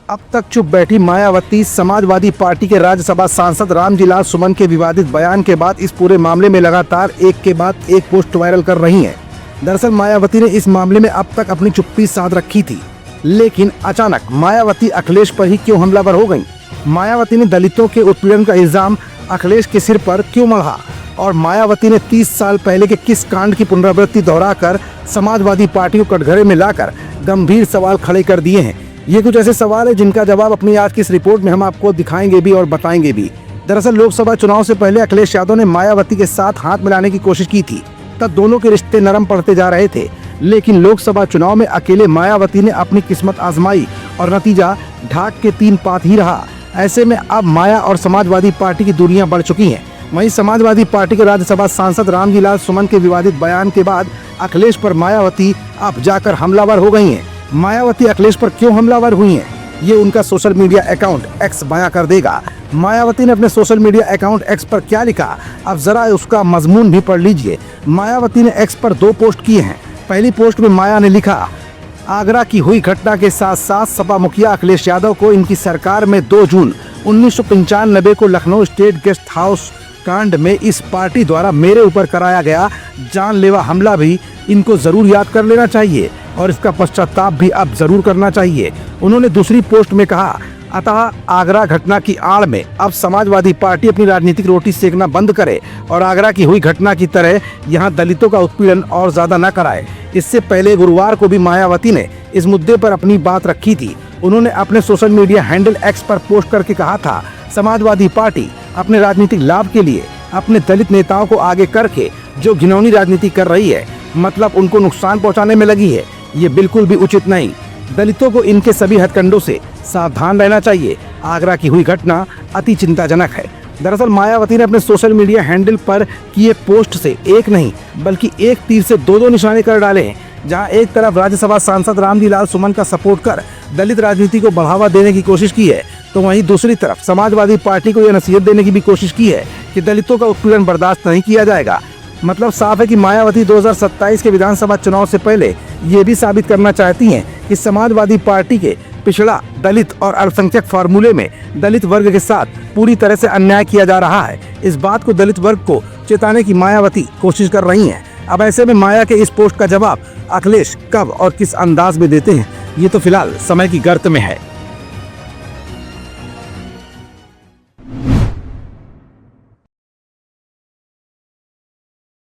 अब तक चुप बैठी मायावती समाजवादी पार्टी के राज्यसभा सांसद रामजीलाल सुमन के विवादित बयान के बाद इस पूरे मामले में लगातार एक के बाद एक पोस्ट वायरल कर रही हैं। दरअसल मायावती ने इस मामले में अब तक अपनी चुप्पी साध रखी थी, लेकिन अचानक मायावती अखिलेश पर ही क्यों हमलावर हो गयी? मायावती ने दलितों के उत्पीड़न का इल्जाम अखिलेश के सिर पर क्यों मढ़ा? और मायावती ने 30 साल पहले के किस कांड की पुनरावृत्ति दोहराकर समाजवादी पार्टी को कटघरे में लाकर गंभीर सवाल खड़े कर दिए हैं। ये कुछ ऐसे सवाल है जिनका जवाब अपनी आज की इस रिपोर्ट में हम आपको दिखाएंगे भी और बताएंगे भी। दरअसल लोकसभा चुनाव से पहले अखिलेश यादव ने मायावती के साथ हाथ मिलाने की कोशिश की थी। तब दोनों के रिश्ते नरम पड़ते जा रहे थे, लेकिन लोकसभा चुनाव में अकेले मायावती ने अपनी किस्मत आजमाई और नतीजा ढाक के 3 पात ही रहा। ऐसे में अब माया और समाजवादी पार्टी की दूरियां बढ़ चुकी हैं। वहीं समाजवादी पार्टी के राज्यसभा सांसद रामजीलाल सुमन के विवादित बयान के बाद अखिलेश पर मायावती अब जाकर हमलावर हो गई हैं। मायावती अखिलेश पर क्यों हमलावर हुई हैं, ये उनका सोशल मीडिया अकाउंट एक्स बयां कर देगा। मायावती ने अपने सोशल मीडिया अकाउंट एक्स पर क्या लिखा, अब जरा उसका मजमून भी पढ़ लीजिए। मायावती ने एक्स पर 2 पोस्ट किए हैं। पहली पोस्ट में माया ने लिखा, आगरा की हुई घटना के साथ साथ सपा मुखिया अखिलेश यादव को इनकी सरकार में 2 जून 1995 को लखनऊ स्टेट गेस्ट हाउस कांड में इस पार्टी द्वारा मेरे ऊपर कराया गया जानलेवा हमला भी इनको जरूर याद कर लेना चाहिए और इसका पश्चाताप भी अब जरूर करना चाहिए। उन्होंने दूसरी पोस्ट में कहा, अतः आगरा घटना की आड़ में अब समाजवादी पार्टी अपनी राजनीतिक रोटी सेकना बंद करे और आगरा की हुई घटना की तरह यहां दलितों का उत्पीड़न और ज्यादा न कराए। इससे पहले गुरुवार को भी मायावती ने इस मुद्दे पर अपनी बात रखी थी। उन्होंने अपने सोशल मीडिया हैंडल एक्स पर पोस्ट करके कहा था, समाजवादी पार्टी अपने राजनीतिक लाभ के लिए अपने दलित नेताओं को आगे करके जो घिनौनी राजनीति कर रही है, मतलब उनको नुकसान पहुंचाने में लगी है, ये बिल्कुल भी उचित नहीं। दलितों को इनके सभी हथकंडों से सावधान रहना चाहिए। आगरा की हुई घटना अति चिंताजनक है। दरअसल मायावती ने अपने सोशल मीडिया हैंडल पर किए पोस्ट से एक नहीं बल्कि एक तीर से 2 निशाने कर डाले हैं। जहां एक तरफ राज्यसभा सांसद रामजीलाल सुमन का सपोर्ट कर दलित राजनीति को बढ़ावा देने की कोशिश की है, तो वहीं दूसरी तरफ समाजवादी पार्टी को यह नसीहत देने की भी कोशिश की है कि दलितों का उत्पीड़न बर्दाश्त नहीं किया जाएगा। मतलब साफ है कि मायावती 2027 के विधानसभा चुनाव से पहले ये भी साबित करना चाहती हैं कि समाजवादी पार्टी के पिछड़ा, दलित और अल्पसंख्यक फार्मूले में दलित वर्ग के साथ पूरी तरह से अन्याय किया जा रहा है। इस बात को दलित वर्ग को चेताने की मायावती कोशिश कर रही हैं। अब ऐसे में माया के इस पोस्ट का जवाब अखिलेश कब और किस अंदाज में देते हैं, ये तो फिलहाल समय की गर्त में है।